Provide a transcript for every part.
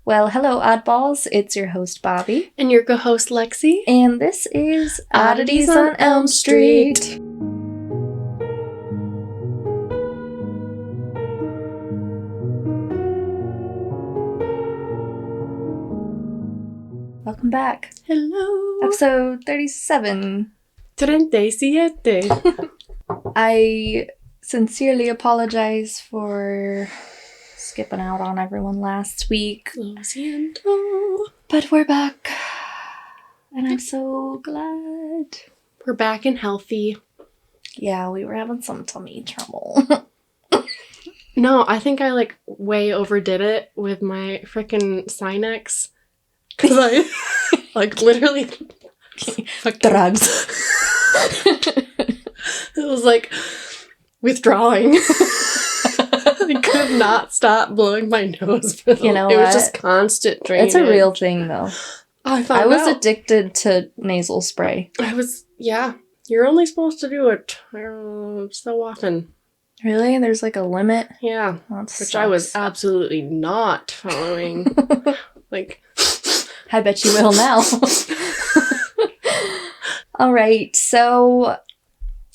Well, hello, oddballs. It's your host, Bobby. And your co-host, Lexi. And this is Oddities on Elm Street. Welcome back. Hello. Episode 37. 37. I sincerely apologize for skipping out on everyone last week. Lo siento. But we're back. And I'm so glad. We're back and healthy. Yeah, we were having some tummy trouble. No, I think I way overdid it with my freaking Sinex. Because I literally drugs. It was withdrawing. I could not stop blowing my nose. It was just constant drainage. It's a real thing, though. I was addicted to nasal spray. Yeah. You're only supposed to do it so often. Really? There's a limit? Yeah. Which I was absolutely not following. I bet you will now. All right, so...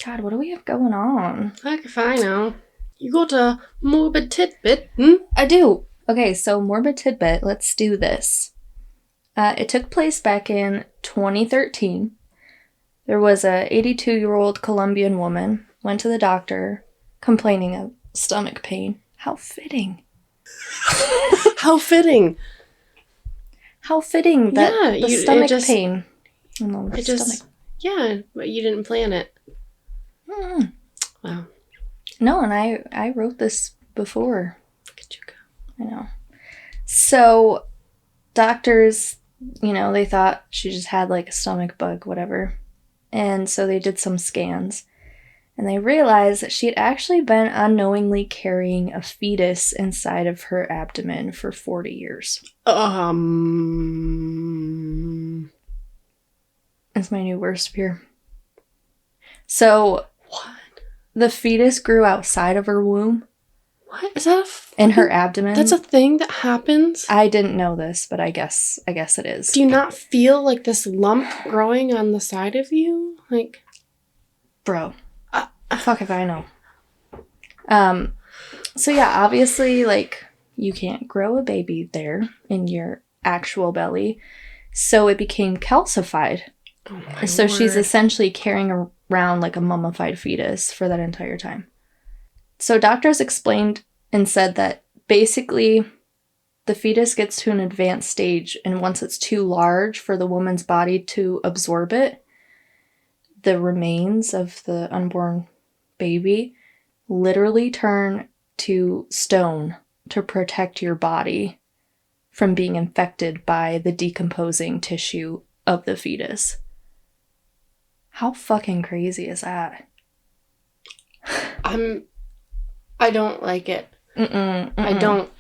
God, what do we have going on? Heck if I know. You got a morbid tidbit, I do. Okay, so morbid tidbit, let's do this. It took place back in 2013. There was a 82-year-old Colombian woman, went to the doctor, complaining of stomach pain. How fitting. How fitting. How fitting that stomach pain. Yeah, but you didn't plan it. Mm. Wow. No, and I wrote this before. Look at you go. I know. So, doctors, they thought she just had a stomach bug, whatever. And so they did some scans. And they realized that she had actually been unknowingly carrying a fetus inside of her abdomen for 40 years. It's my new worst fear. So, what? The fetus grew outside of her womb. What? Is that in her abdomen? That's a thing that happens? I didn't know this, but I guess it is. Do you not feel this lump growing on the side of you? Bro. Fuck if I know. So yeah, obviously, you can't grow a baby there in your actual belly. So it became calcified. Oh my so Lord. She's essentially carrying around a mummified fetus for that entire time. So doctors explained and said that basically the fetus gets to an advanced stage, and once it's too large for the woman's body to absorb it, the remains of the unborn baby literally turn to stone to protect your body from being infected by the decomposing tissue of the fetus. How fucking crazy is that? I don't like it. I don't.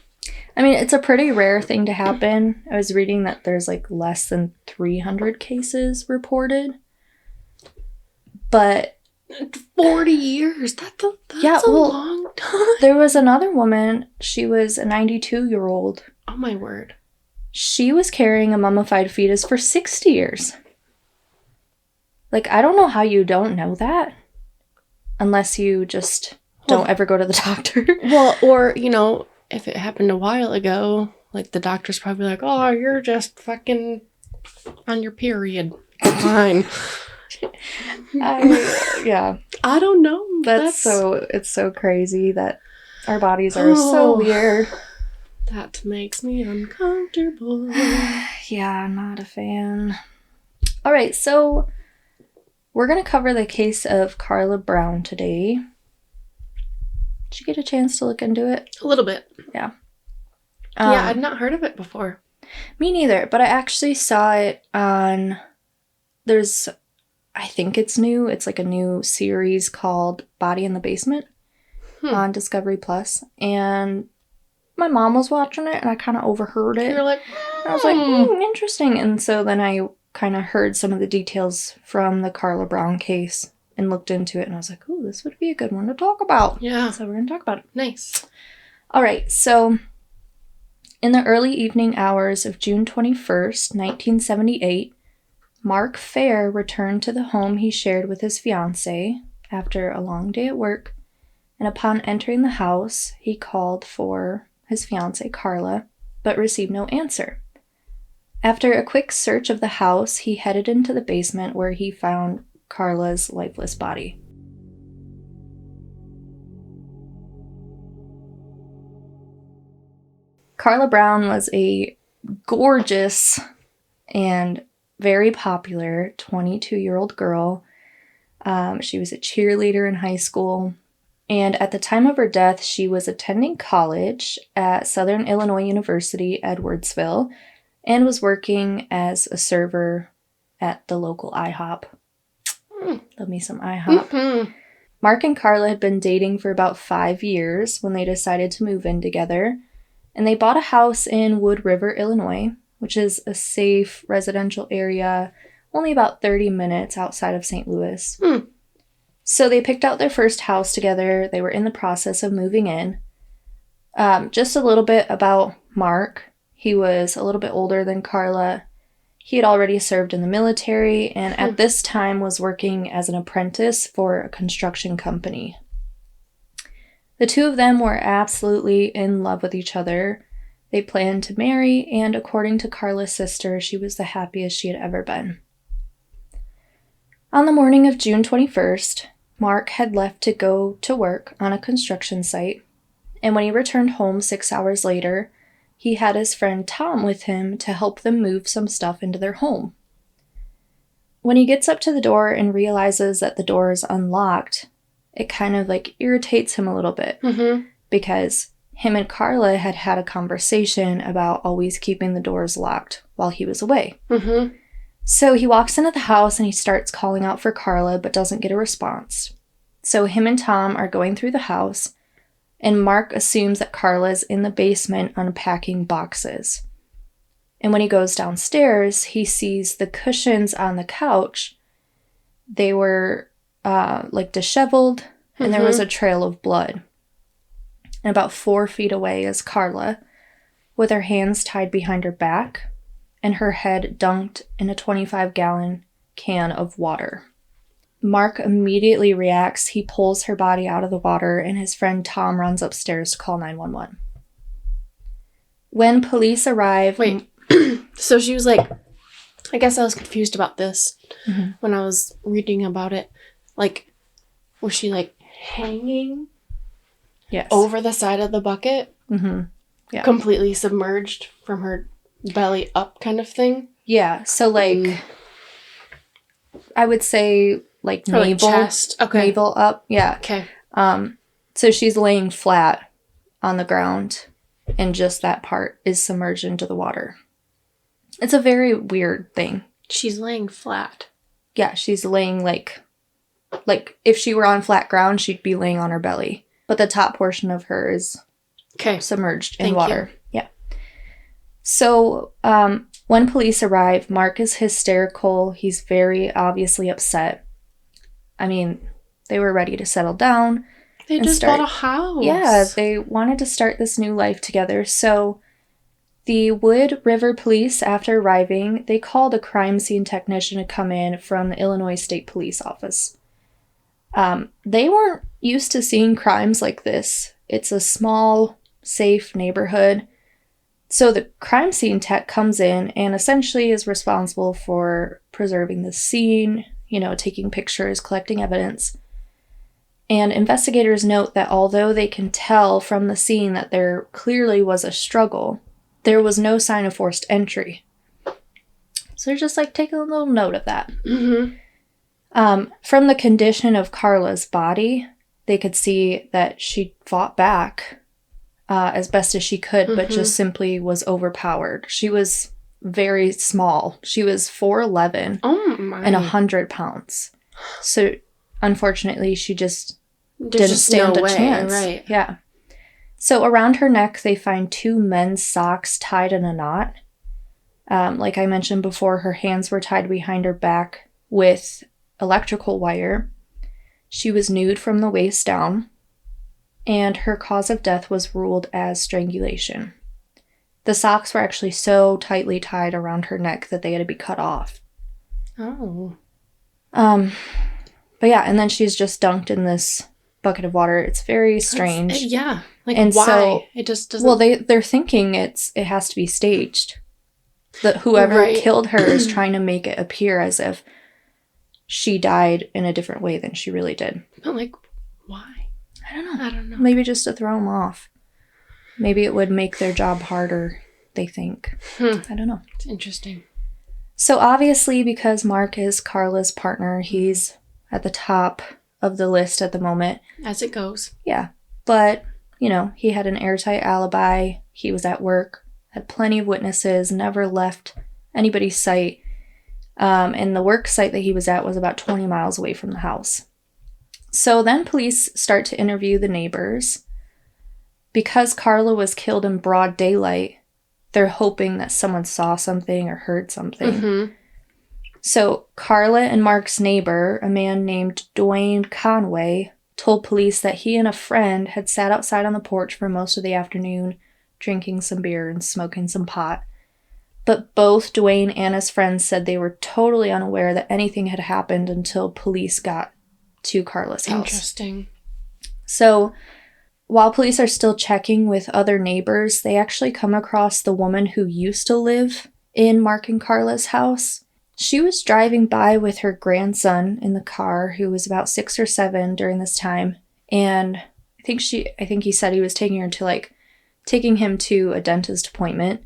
I mean, it's a pretty rare thing to happen. I was reading that there's less than 300 cases reported. But 40 years. That's a long time. There was another woman. She was a 92-year-old. Oh my word. She was carrying a mummified fetus for 60 years. I don't know how you don't know that. Unless you just don't ever go to the doctor. Well, or, if it happened a while ago, the doctor's probably oh, you're just fucking on your period. Fine. Yeah. I don't know. It's so crazy that our bodies are so weird. That makes me uncomfortable. Yeah, not a fan. All right, so we're going to cover the case of Karla Brown today. Did you get a chance to look into it? A little bit. Yeah. Yeah, I'd not heard of it before. Me neither, but I actually saw it on... I think it's new. It's a new series called Body in the Basement on Discovery Plus. And my mom was watching it, and I kind of overheard it. You're like, I was like, interesting. And so then I kind of heard some of the details from the Karla Brown case and looked into it, and I was like, oh, this would be a good one to talk about. Yeah. So we're going to talk about it. Nice. All right, so In the early evening hours of June 21st, 1978, Mark Fair returned to the home he shared with his fiancé after a long day at work, and upon entering the house, he called for his fiancée Carla, but received no answer. After a quick search of the house, he headed into the basement where he found Carla's lifeless body. Karla Brown was a gorgeous and very popular 22-year-old girl. She was a cheerleader in high school, and at the time of her death, she was attending college at Southern Illinois University, Edwardsville, and was working as a server at the local IHOP. Love me some IHOP. Mm-hmm. Mark and Carla had been dating for about 5 years when they decided to move in together, and they bought a house in Wood River, Illinois, which is a safe residential area only about 30 minutes outside of St. Louis. So they picked out their first house together. They were in the process of moving in. Just a little bit about Mark. He was a little bit older than Carla. He had already served in the military and at this time was working as an apprentice for a construction company. The two of them were absolutely in love with each other. They planned to marry, and according to Carla's sister, she was the happiest she had ever been. On the morning of June 21st, Mark had left to go to work on a construction site, and when he returned home 6 hours later, he had his friend Tom with him to help them move some stuff into their home. When he gets up to the door and realizes that the door is unlocked, it kind of irritates him a little bit because him and Carla had had a conversation about always keeping the doors locked while he was away. So he walks into the house and he starts calling out for Carla but doesn't get a response. So him and Tom are going through the house, and Mark assumes that Carla's in the basement unpacking boxes. And when he goes downstairs, he sees the cushions on the couch. They were disheveled, and there was a trail of blood. And about 4 feet away is Carla, with her hands tied behind her back and her head dunked in a 25-gallon can of water. Mark immediately reacts. He pulls her body out of the water, and his friend Tom runs upstairs to call 911. When police arrive... Wait, so she was I guess I was confused about this when I was reading about it. Was she hanging over the side of the bucket? Yeah. Completely submerged from her belly up kind of thing? Yeah, so I would say navel, chest. Okay. Navel up. Yeah. Okay. So she's laying flat on the ground, and just that part is submerged into the water. It's a very weird thing. She's laying flat. Yeah, she's laying if she were on flat ground, she'd be laying on her belly. But the top portion of her is submerged in water. Yeah. So when police arrive, Mark is hysterical. He's very obviously upset. I mean, they were ready to settle down. They just bought a house. Yeah, they wanted to start this new life together. So the Wood River Police, after arriving, they called a crime scene technician to come in from the Illinois State Police Office. They weren't used to seeing crimes like this. It's a small, safe neighborhood. So the crime scene tech comes in and essentially is responsible for preserving the scene, taking pictures, collecting evidence. And investigators note that although they can tell from the scene that there clearly was a struggle, there was no sign of forced entry. So they're just taking a little note of that. From the condition of Carla's body, they could see that she fought back as best as she could, but just simply was overpowered. She was very small. She was 4'11" and 100 pounds. So unfortunately, she just didn't stand a chance. Right. Yeah. So around her neck, they find 2 men's socks tied in a knot. Like I mentioned before, her hands were tied behind her back with electrical wire. She was nude from the waist down, and her cause of death was ruled as strangulation. The socks were actually so tightly tied around her neck that they had to be cut off. Oh. But yeah, and then she's just dunked in this bucket of water. It's very strange. Yeah. Like, and why? So, it just doesn't... Well, they're thinking it has to be staged. That whoever killed her is trying to make it appear as if she died in a different way than she really did. But, like, why? I don't know. know. Maybe just to throw them off. Maybe it would make their job harder, they think. I don't know. It's interesting. So, obviously, because Mark is Carla's partner, he's at the top of the list at the moment. As it goes. Yeah. But, he had an airtight alibi. He was at work, had plenty of witnesses, never left anybody's sight. And the work site that he was at was about 20 miles away from the house. So then police start to interview the neighbors. Because Karla was killed in broad daylight, they're hoping that someone saw something or heard something. Mm-hmm. So Karla and Mark's neighbor, a man named Dwayne Conway, told police that he and a friend had sat outside on the porch for most of the afternoon, drinking some beer and smoking some pot. But both Dwayne and his friends said they were totally unaware that anything had happened until police got to Karla's house. Interesting. So, while police are still checking with other neighbors, they actually come across the woman who used to live in Mark and Karla's house. She was driving by with her grandson in the car, who was about 6 or 7 during this time. And I think he said he was taking him to a dentist appointment.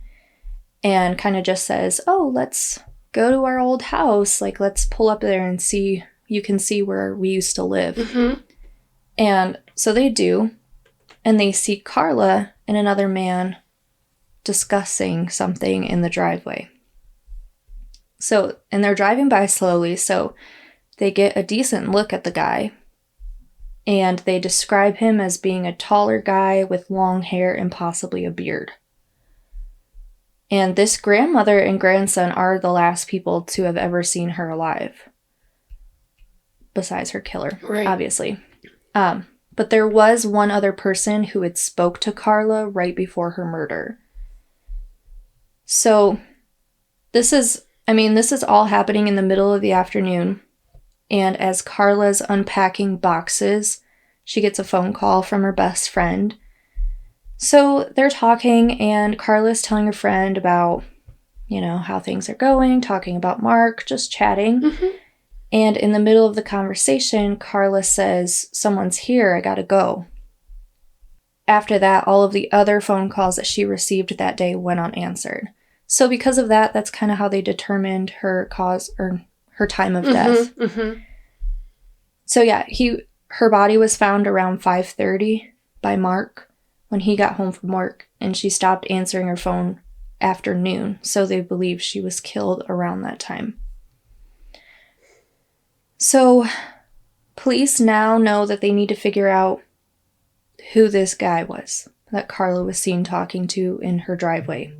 And kind of just says, oh, let's go to our old house. Like, let's pull up there and you can see where we used to live. Mm-hmm. And so they do. And they see Karla and another man discussing something in the driveway. So, and they're driving by slowly, so they get a decent look at the guy. And they describe him as being a taller guy with long hair and possibly a beard. And this grandmother and grandson are the last people to have ever seen her alive. Besides her killer, right. Obviously. But there was one other person who had spoke to Karla right before her murder. So, this is all happening in the middle of the afternoon. And as Karla's unpacking boxes, she gets a phone call from her best friend. So they're talking, and Karla's telling her friend about, how things are going, talking about Mark, just chatting. Mm-hmm. And in the middle of the conversation, Karla says, someone's here, I gotta go. After that, all of the other phone calls that she received that day went unanswered. So because of that, that's kind of how they determined her cause or her time of death. Mm-hmm. So yeah, her body was found around 5:30 by Mark when he got home from work, and she stopped answering her phone after noon, so they believe she was killed around that time. So, police now know that they need to figure out who this guy was that Karla was seen talking to in her driveway.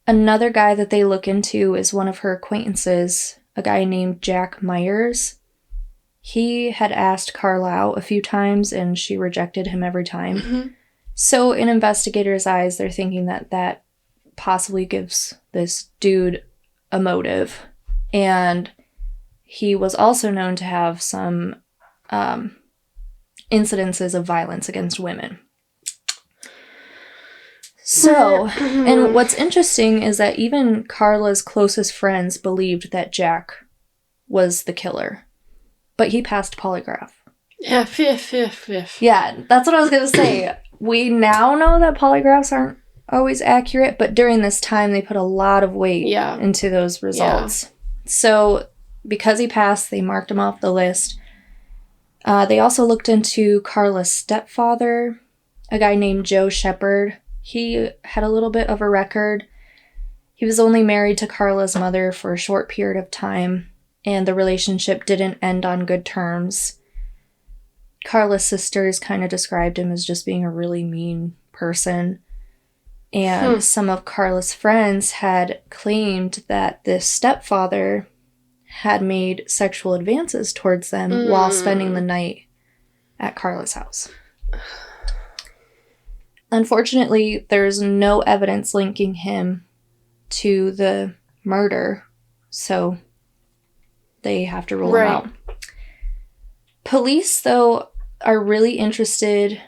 Another guy that they look into is one of her acquaintances, a guy named Jack Myers. He had asked Karla out a few times, and she rejected him every time. Mm-hmm. So in investigators' eyes, they're thinking that possibly gives this dude a motive. And he was also known to have some incidences of violence against women. So, and what's interesting is that even Karla's closest friends believed that Jack was the killer. But he passed polygraph. If. Yeah, that's what I was going to say. We now know that polygraphs aren't always accurate, but during this time, they put a lot of weight into those results. Yeah. So, because he passed, they marked him off the list. They also looked into Karla's stepfather, a guy named Joe Shepard. He had a little bit of a record. He was only married to Karla's mother for a short period of time, and the relationship didn't end on good terms. Karla's sisters kind of described him as just being a really mean person. And some of Karla's friends had claimed that this stepfather had made sexual advances towards them while spending the night at Karla's house. Unfortunately, there's no evidence linking him to the murder, so they have to rule him out. Police, though, are really interested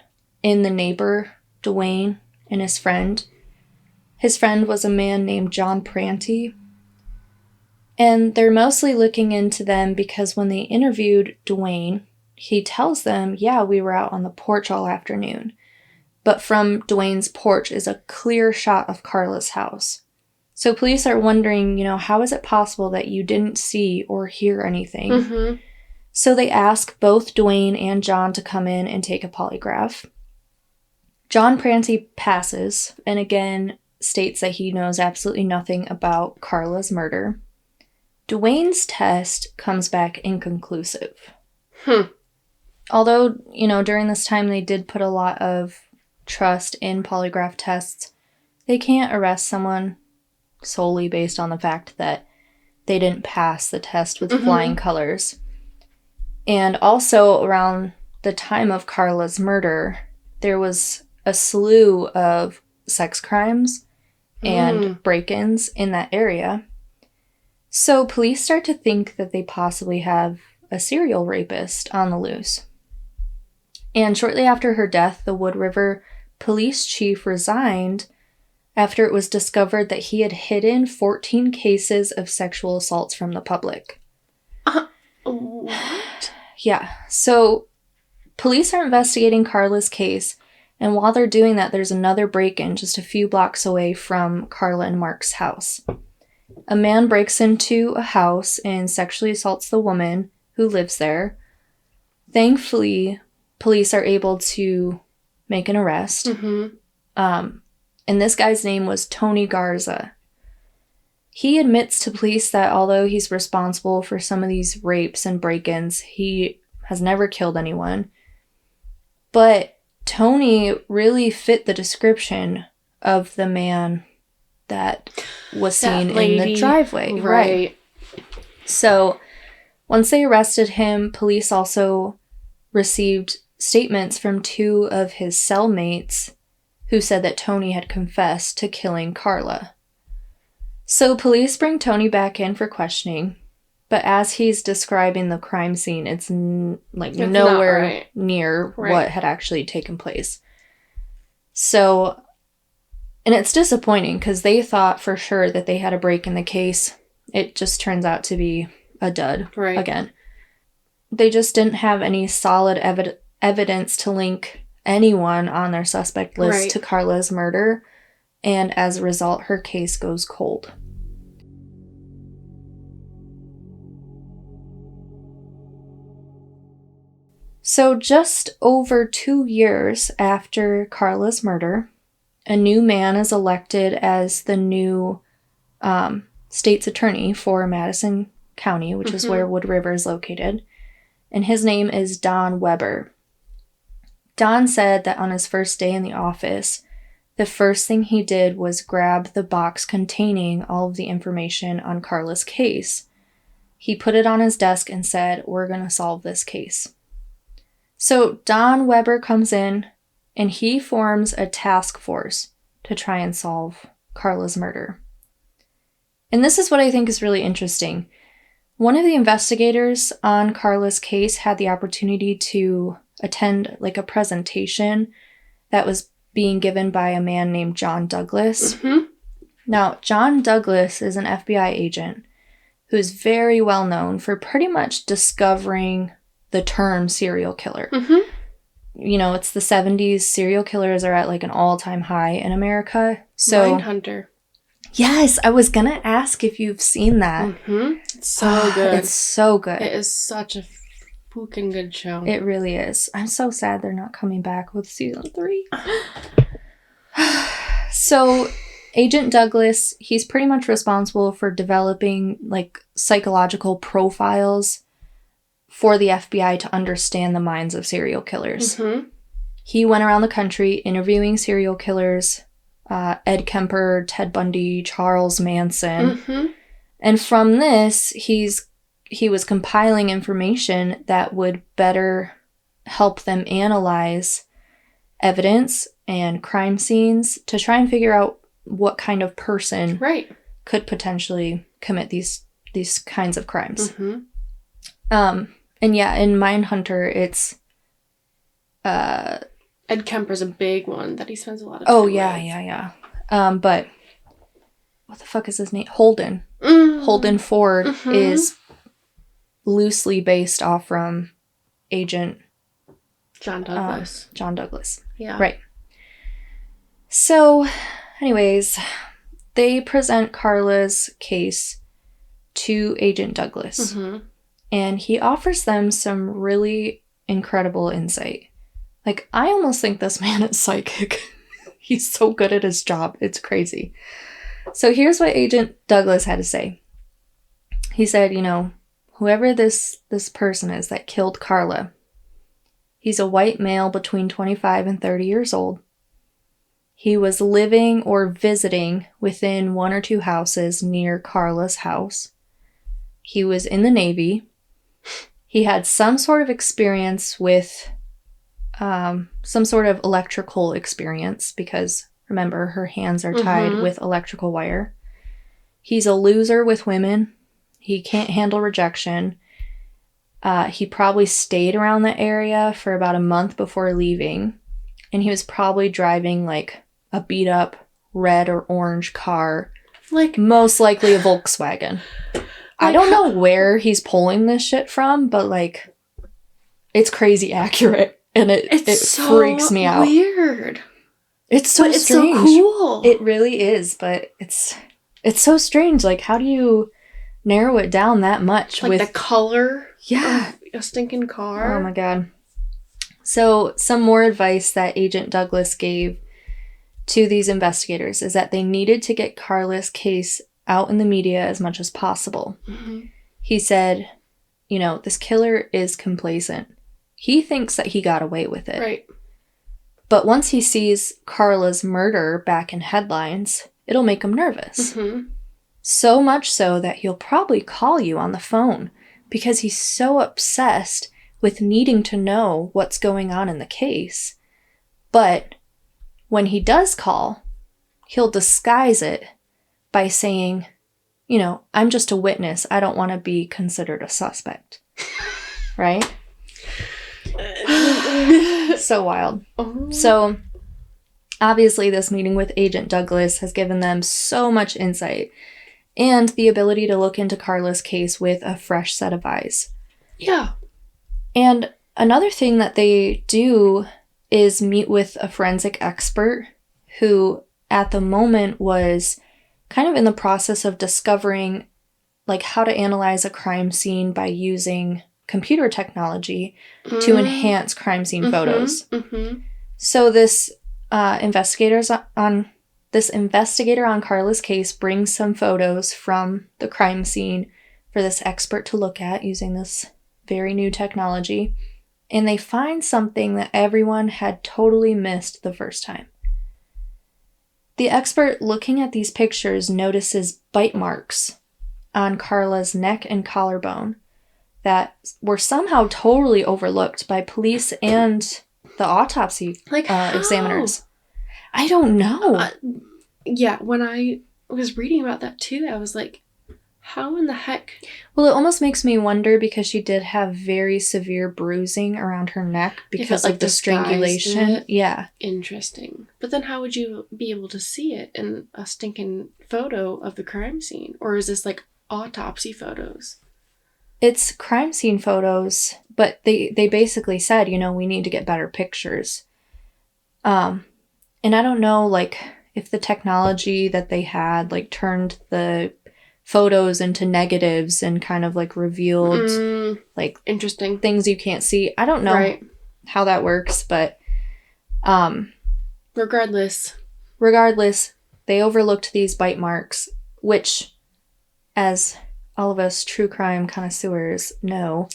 in the neighbor, Dwayne, and his friend. His friend was a man named John Pranty. And they're mostly looking into them because when they interviewed Dwayne, he tells them, yeah, we were out on the porch all afternoon. But from Dwayne's porch is a clear shot of Karla's house. So police are wondering, how is it possible that you didn't see or hear anything? Mm-hmm. So they ask both Dwayne and John to come in and take a polygraph. John Pranty passes, and again states that he knows absolutely nothing about Karla's murder. Dwayne's test comes back inconclusive. Although, during this time they did put a lot of trust in polygraph tests, they can't arrest someone solely based on the fact that they didn't pass the test with flying colors. And also, around the time of Karla's murder, there was a slew of sex crimes and break-ins in that area. So police start to think that they possibly have a serial rapist on the loose. And shortly after her death, the Wood River police chief resigned after it was discovered that he had hidden 14 cases of sexual assaults from the public. What? Yeah. So police are investigating Karla's case, and while they're doing that, there's another break-in just a few blocks away from Karla and Mark's house. A man breaks into a house and sexually assaults the woman who lives there. Thankfully, police are able to make an arrest. And this guy's name was Tony Garza. He admits to police that although he's responsible for some of these rapes and break-ins, he has never killed anyone. But Tony really fit the description of the man that was seen in the driveway. Right. So once they arrested him, police also received statements from 2 of his cellmates who said that Tony had confessed to killing Karla. So police bring Tony back in for questioning, but as he's describing the crime scene, it's nowhere near what had actually taken place. So, and it's disappointing because they thought for sure that they had a break in the case. It just turns out to be a dud again. They just didn't have any solid evidence to link anyone on their suspect list to Karla's murder, and as a result, her case goes cold. So just over 2 years after Karla's murder, a new man is elected as the new state's attorney for Madison County, which is where Wood River is located, and his name is Don Weber. Don said that on his first day in the office, the first thing he did was grab the box containing all of the information on Karla's case. He put it on his desk and said, "We're going to solve this case." So Don Weber comes in and he forms a task force to try and solve Karla's murder. And this is what I think is really interesting. One of the investigators on Karla's case had the opportunity to attend a presentation that was being given by a man named John Douglas. Now, John Douglas is an FBI agent who's very well known for pretty much discovering the term serial killer. It's the 70s. Serial killers are at an all-time high in America. So Mindhunter. Yes, I was gonna ask if you've seen that. It's so good. It's so good. It is such a fucking good show. It really is. I'm so sad they're not coming back with season 3. So, Agent Douglas, he's pretty much responsible for developing psychological profiles for the FBI to understand the minds of serial killers. He went around the country interviewing serial killers, Ed Kemper, Ted Bundy, Charles Manson. And from this, he was compiling information that would better help them analyze evidence and crime scenes to try and figure out what kind of person could potentially commit these kinds of crimes. Mm-hmm. And yeah, in Mindhunter, it's Ed Kemper's a big one that he spends a lot of time with. Yeah. But what the fuck is his name? Holden. Mm-hmm. Holden Ford is loosely based off from Agent John Douglas. John Douglas. Yeah. Right. So, anyways, they present Karla's case to Agent Douglas. Mm-hmm. And he offers them some really incredible insight. Like, I almost think this man is psychic. He's so good at his job. It's crazy. So here's what Agent Douglas had to say. He said, whoever this person is that killed Karla, he's a white male between 25 and 30 years old. He was living or visiting within 1 or 2 houses near Karla's house. He was in the Navy. He had some sort of experience with some sort of electrical experience because, remember, her hands are tied with electrical wire. He's a loser with women. He can't handle rejection. He probably stayed around the area for about a month before leaving. And he was probably driving, like, a beat-up red or orange car. Like, most likely a Volkswagen. I don't know where he's pulling this shit from, but, like, it's crazy accurate. And it so freaks me out. Weird. It's so it's strange. So cool. It really is, but it's so strange. Like, how do you narrow it down that much? Like the color of a stinking car. Oh my god. So some more advice that Agent Douglas gave to these investigators is that they needed to get Karla's case out in the media as much as possible. Mm-hmm. He said, this killer is complacent. He thinks that he got away with it. Right. But once he sees Karla's murder back in headlines, it'll make him nervous. Mm-hmm. So much so that he'll probably call you on the phone because he's so obsessed with needing to know what's going on in the case. But when he does call, he'll disguise it by saying, I'm just a witness. I don't want to be considered a suspect. Right? So wild. Oh. So, obviously, this meeting with Agent Douglas has given them so much insight and the ability to look into Karla's case with a fresh set of eyes. Yeah. And another thing that they do is meet with a forensic expert who, at the moment, was kind of in the process of discovering, like, how to analyze a crime scene by using computer technology to enhance crime scene photos. Mm-hmm. So this investigator on Karla's case brings some photos from the crime scene for this expert to look at using this very new technology, and they find something that everyone had totally missed the first time. The expert looking at these pictures notices bite marks on Karla's neck and collarbone that were somehow totally overlooked by police and the autopsy examiners. I don't know. Yeah, when I was reading about that too, I was like, how in the heck? Well, it almost makes me wonder because she did have very severe bruising around her neck because of the strangulation. Yeah. Interesting. But then how would you be able to see it in a stinking photo of the crime scene? Or is this like autopsy photos? It's crime scene photos, but they basically said, we need to get better pictures. And I don't know, like, if the technology that they had, like, turned the photos into negatives and kind of, like, revealed, like, interesting things you can't see. I don't know how that works, but regardless, they overlooked these bite marks, which, as all of us true crime connoisseurs know,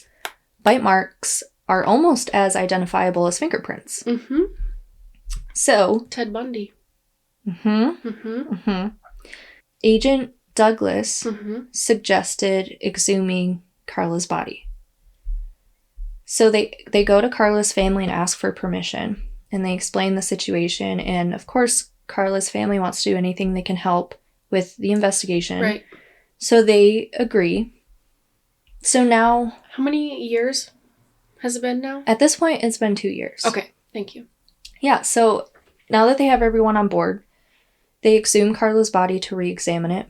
bite marks are almost as identifiable as fingerprints. Mm-hmm. So... Ted Bundy. Mm-hmm. Mm-hmm. Mm-hmm. Agent Douglas suggested exhuming Karla's body. So they go to Karla's family and ask for permission. and they explain the situation. And of course, Carla's family wants to do anything they can help with the investigation. Right. So they agree. So now... How many years has it been now? At this point, it's been 2 years. Okay, thank you. Yeah, so now that they have everyone on board, they exhume Carla's body to re-examine it.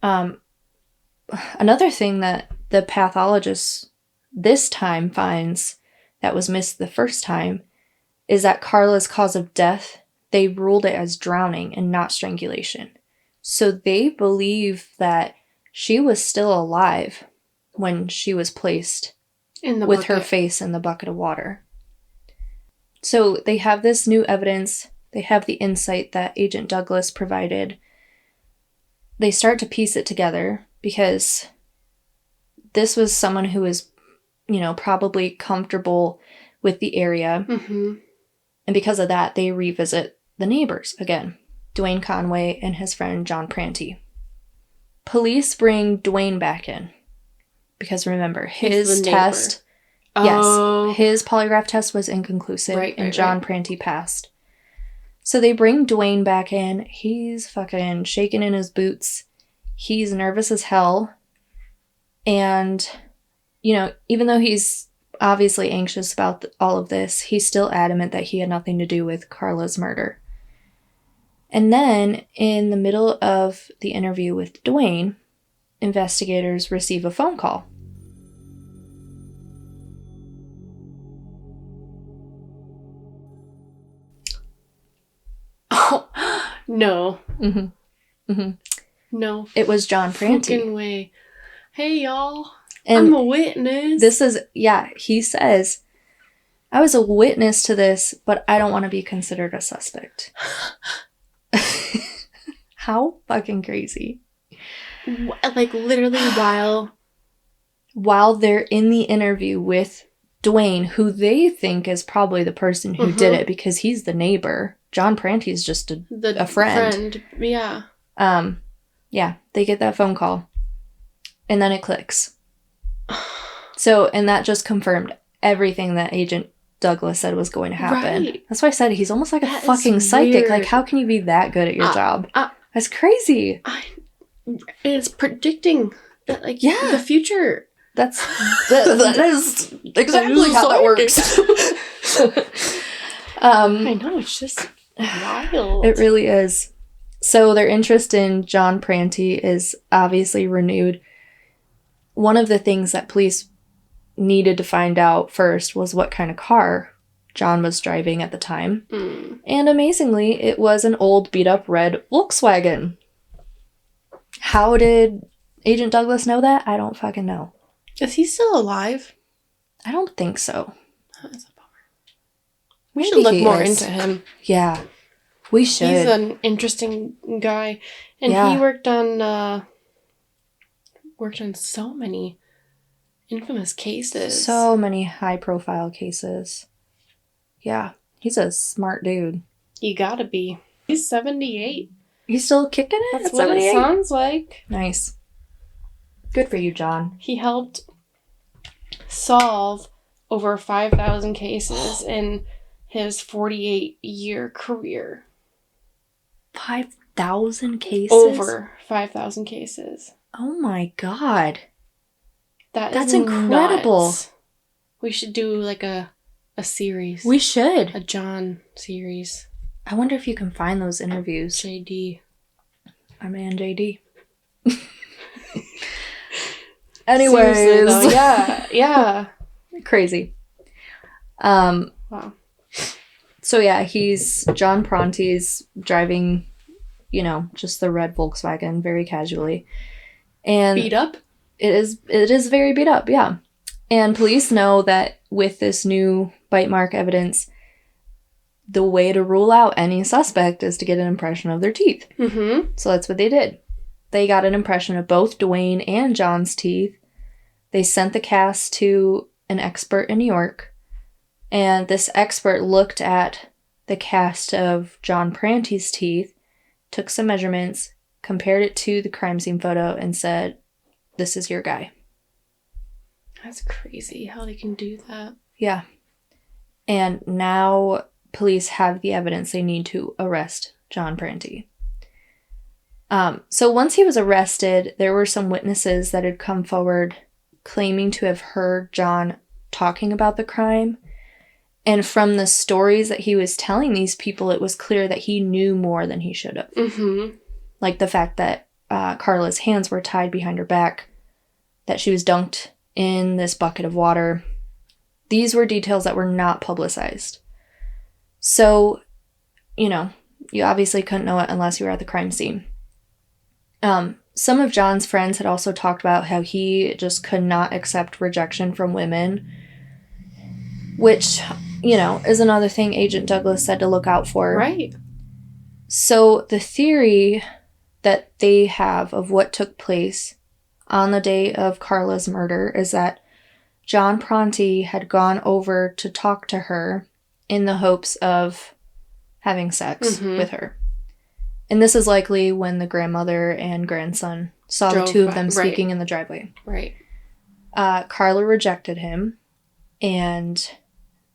Another thing that the pathologist this time finds that was missed the first time is that Carla's cause of death, they ruled it as drowning and not strangulation. So they believe that she was still alive when she was placed with her face in the bucket of water. So they have this new evidence. They have the insight that Agent Douglas provided. They start to piece it together because this was someone who was, probably comfortable with the area. Mm-hmm. And because of that, they revisit the neighbors again, Dwayne Conway and his friend John Prantey. Police bring Dwayne back in because remember, his test, yes, his polygraph test was inconclusive and John Prantey passed. So they bring Dwayne back in. He's fucking shaking in his boots. He's nervous as hell. And, even though he's obviously anxious about all of this, he's still adamant that he had nothing to do with Carla's murder. And then, in the middle of the interview with Dwayne, investigators receive a phone call. Oh, no. Mm-hmm. Mm-hmm. No. It was John Prantey. Fucking way. Hey, y'all. And I'm a witness. He says, I was a witness to this, but I don't want to be considered a suspect. How fucking crazy. Like, literally while they're in the interview with Dwayne, who they think is probably the person who did it because he's the neighbor. John Prantey's just a friend. Yeah. Yeah, they get that phone call. And then it clicks. So, and that just confirmed everything that Agent Douglas said was going to happen. Right. That's why I said he's almost like a fucking psychic. Weird. Like, how can you be that good at your job? That's crazy. It's predicting, the future. That is exactly how that works. I know, it's just wild. It really is. So their interest in John Prantey is obviously renewed. One of the things that police needed to find out first was what kind of car John was driving at the time. Mm. And amazingly, it was an old beat-up red Volkswagen. How did Agent Douglas know that? I don't fucking know. Is he still alive? I don't think so. That's a bummer. We should look more into him. Yeah, we should. He's an interesting guy. And he worked on so many infamous cases. So many high-profile cases. Yeah, he's a smart dude. You gotta be. He's 78. He's still kicking it? That's what 78? It sounds like. Nice. Good for you, John. He helped solve over 5,000 cases in his 48-year career. 5,000 cases? Over 5,000 cases. Oh my god. That's incredible. Nuts. We should do like a series. We should. A John series. I wonder if you can find those interviews. JD. Our man JD. Anyways. Though, yeah. Crazy. Wow. So yeah, John Prantey's driving, just the red Volkswagen very casually. And beat up? It is very beat up, yeah. And police know that with this new bite mark evidence, the way to rule out any suspect is to get an impression of their teeth. Mm-hmm. So that's what they did. They got an impression of both Dwayne and John's teeth. They sent the cast to an expert in New York, and this expert looked at the cast of John Prantey's teeth, took some measurements, compared it to the crime scene photo, and said, "This is your guy." That's crazy how they can do that. Yeah. And now police have the evidence they need to arrest John Pranti. So once he was arrested, there were some witnesses that had come forward claiming to have heard John talking about the crime. And from the stories that he was telling these people, it was clear that he knew more than he should have. Mm-hmm. Like the fact that Carla's hands were tied behind her back, that she was dunked in this bucket of water. These were details that were not publicized. So, you obviously couldn't know it unless you were at the crime scene. Some of John's friends had also talked about how he just could not accept rejection from women, which, is another thing Agent Douglas said to look out for. Right. So the theory that they have of what took place on the day of Carla's murder is that John Pranti had gone over to talk to her in the hopes of having sex with her. And this is likely when the grandmother and grandson saw the two of them speaking in the driveway. Right. Carla rejected him, and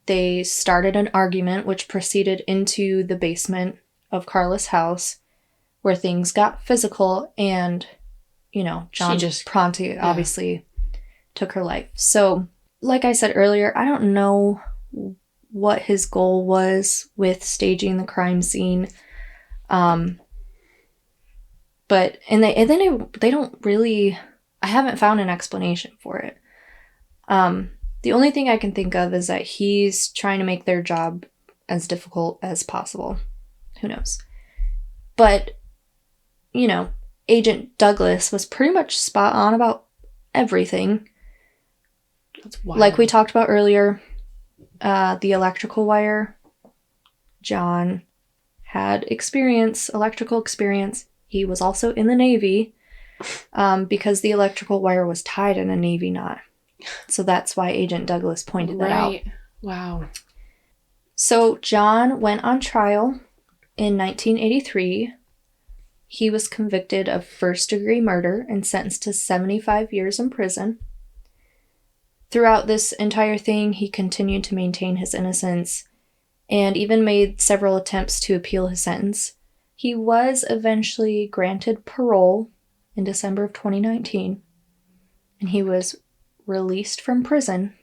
they started an argument which proceeded into the basement of Carla's house, where things got physical, and, John Pranti obviously took her life. So, like I said earlier, I don't know what his goal was with staging the crime scene. But they don't really, I haven't found an explanation for it. The only thing I can think of is that he's trying to make their job as difficult as possible. Who knows? But, Agent Douglas was pretty much spot on about everything. That's wild. Like we talked about earlier, the electrical wire. John had electrical experience. He was also in the Navy because the electrical wire was tied in a Navy knot. So that's why Agent Douglas pointed that out. Wow. So John went on trial in 1983. He was convicted of first-degree murder and sentenced to 75 years in prison. Throughout this entire thing, he continued to maintain his innocence and even made several attempts to appeal his sentence. He was eventually granted parole in December of 2019, and he was released from prison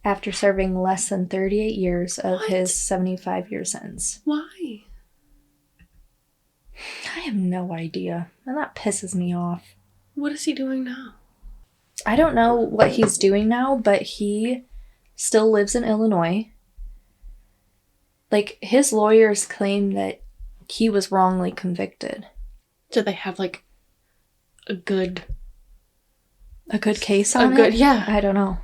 after serving less than 38 years of his 75-year sentence. Why? I have no idea, and that pisses me off. What is he doing now? I don't know what he's doing now, but he still lives in Illinois. Like, his lawyers claim that he was wrongly convicted. Do they have, a good case on it? Yeah. I don't know.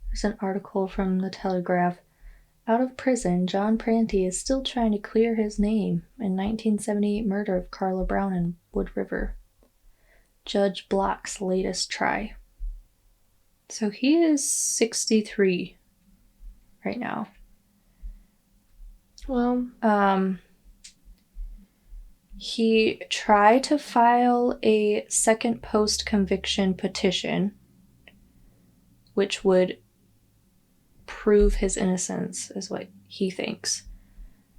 There's an article from the Telegraph. Out of prison, John Pranti is still trying to clear his name in 1978 murder of Karla Brown in Wood River. Judge blocks latest try. So he is 63 right now. Well, he tried to file a second post-conviction petition, which would prove his innocence, is what he thinks.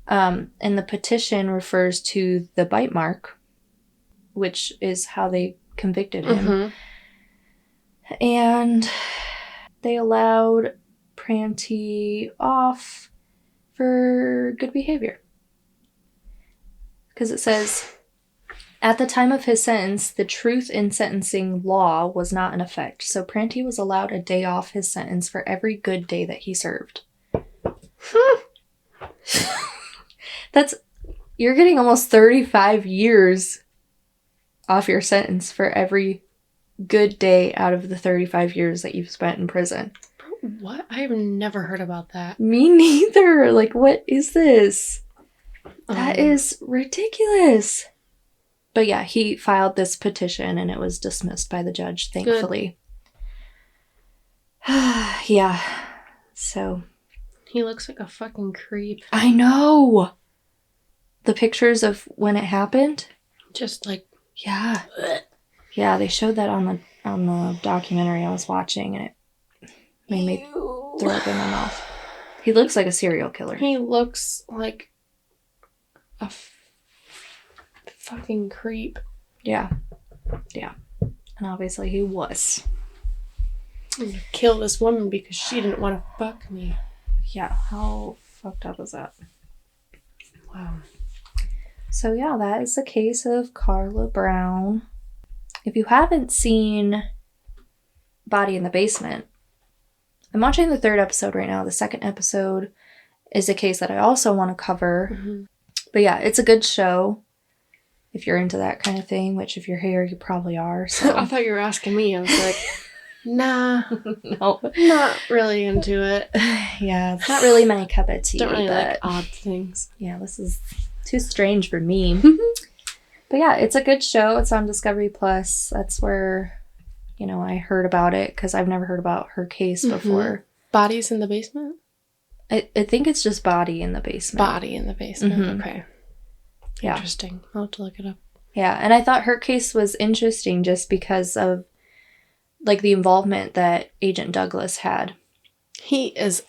And the petition refers to the bite mark, which is how they convicted him. And they allowed Pranti off for good behavior. Because it says, at the time of his sentence, the truth in sentencing law was not in effect, so Pranti was allowed a day off his sentence for every good day that he served. You're getting almost 35 years off your sentence for every good day out of the 35 years that you've spent in prison. What? I've never heard about that. Me neither. What is this? That is ridiculous. But yeah, he filed this petition and it was dismissed by the judge, thankfully. Yeah. So. He looks like a fucking creep. I know. The pictures of when it happened. Just Yeah. Yeah, they showed that on on the documentary I was watching, and it made me throw up in my mouth. He looks like a serial killer. He looks like a fucking creep. Yeah. Yeah. And obviously he was. I'm gonna kill this woman because she didn't want to fuck me. Yeah, how fucked up is that? Wow. So yeah, that is the case of Karla Brown. If you haven't seen Body in the Basement, I'm watching the 3rd episode right now. The 2nd episode is a case that I also want to cover. Mm-hmm. But yeah, it's a good show if you're into that kind of thing, which if you're here, you probably are. So. I thought you were asking me. I was like, nah. No. Not really into it. Yeah, it's not really my cup of tea. Don't really like odd things. Yeah, this is too strange for me. But yeah, it's a good show. It's on Discovery Plus. That's where, I heard about it because I've never heard about her case before. Bodies in the Basement? I think it's just Body in the Basement. Body in the Basement. Mm-hmm. Okay. Yeah. Interesting. I'll have to look it up. Yeah, and I thought her case was interesting just because of, the involvement that Agent Douglas had. He is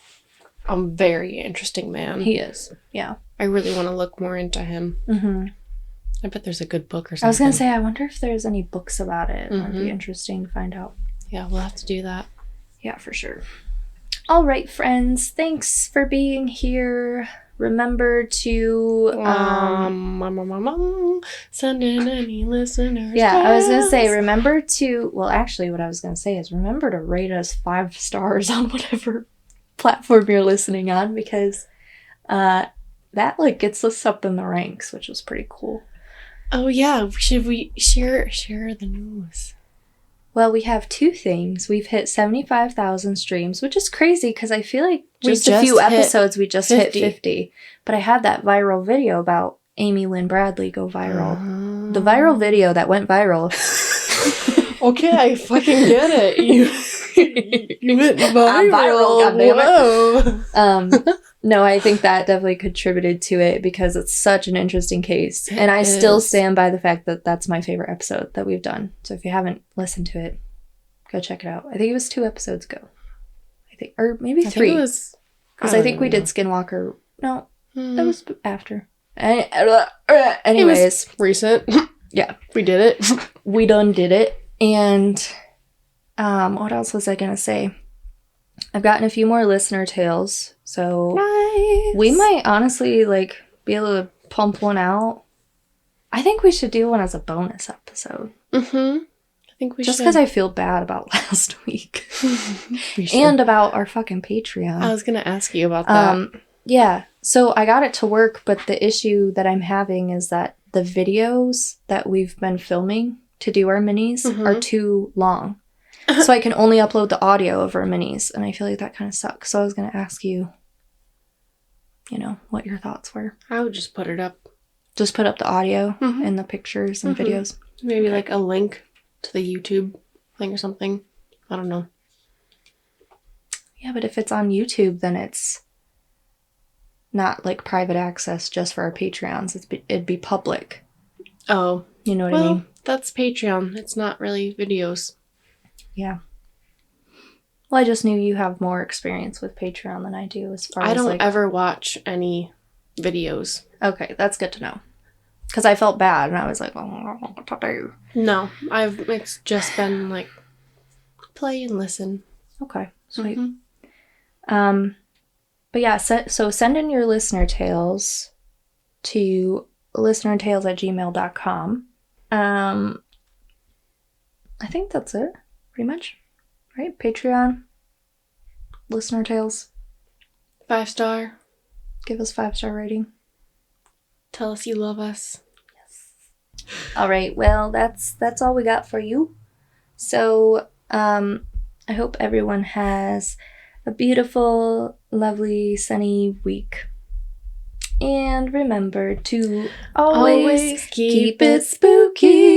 a very interesting man. He is, yeah. I really want to look more into him. Mm-hmm. I bet there's a good book or something. I was going to say, I wonder if there's any books about it. Mm-hmm. It'd be interesting to find out. Yeah, we'll have to do that. Yeah, for sure. All right, friends. Thanks for being here. Remember to send in any listeners. Yeah, I was going to say, remember to, well, actually what I was going to say is remember to rate us 5 stars on whatever platform you're listening on, because that gets us up in the ranks, which was pretty cool. Oh yeah, should we share the news? Well, we have 2 things. We've hit 75,000 streams, which is crazy because I feel like just a few episodes we just hit 50. But I had that viral video about Amy Lynn Bradley go viral. The viral video that went viral. Okay, I fucking get it. You went viral. Whoa. No, I think that definitely contributed to it because it's such an interesting case. And I still stand by the fact that that's my favorite episode that we've done. So if you haven't listened to it, go check it out. I think it was 2 episodes ago. Or maybe 3. Because I think we did Skinwalker. No, that was after. Anyways. It was recent. Yeah. We did it. We done did it. And what else was I going to say? I've gotten a few more listener tales. So nice. We might honestly be able to pump one out. I think we should do one as a bonus episode. Mm-hmm. I think we should. Just because I feel bad about last week. And about our fucking Patreon. I was going to ask you about that. Yeah. So I got it to work, but the issue that I'm having is that the videos that we've been filming to do our minis are too long. So I can only upload the audio of our minis, and I feel like that kind of sucks. So I was going to ask you, what your thoughts were. I would just put it up. Just put up the audio and the pictures and videos. Maybe a link to the YouTube thing or something. I don't know. Yeah, but if it's on YouTube, then it's not private access just for our Patreons. It'd be public. Oh. You know what I mean? That's Patreon. It's not really videos. Yeah. Well, I just knew you have more experience with Patreon than I do as far as I don't ever watch any videos. Okay, that's good to know. Because I felt bad and I was like, oh, what to do? No, it's just been play and listen. Okay, sweet. But yeah, so send in your listener tales to listenertales@gmail.com. I think that's it. Pretty much, right? Patreon, listener tales, 5-star. Give us 5-star rating. Tell us you love us. Yes. All right. Well, that's all we got for you. So, I hope everyone has a beautiful, lovely, sunny week. And remember to always keep it spooky.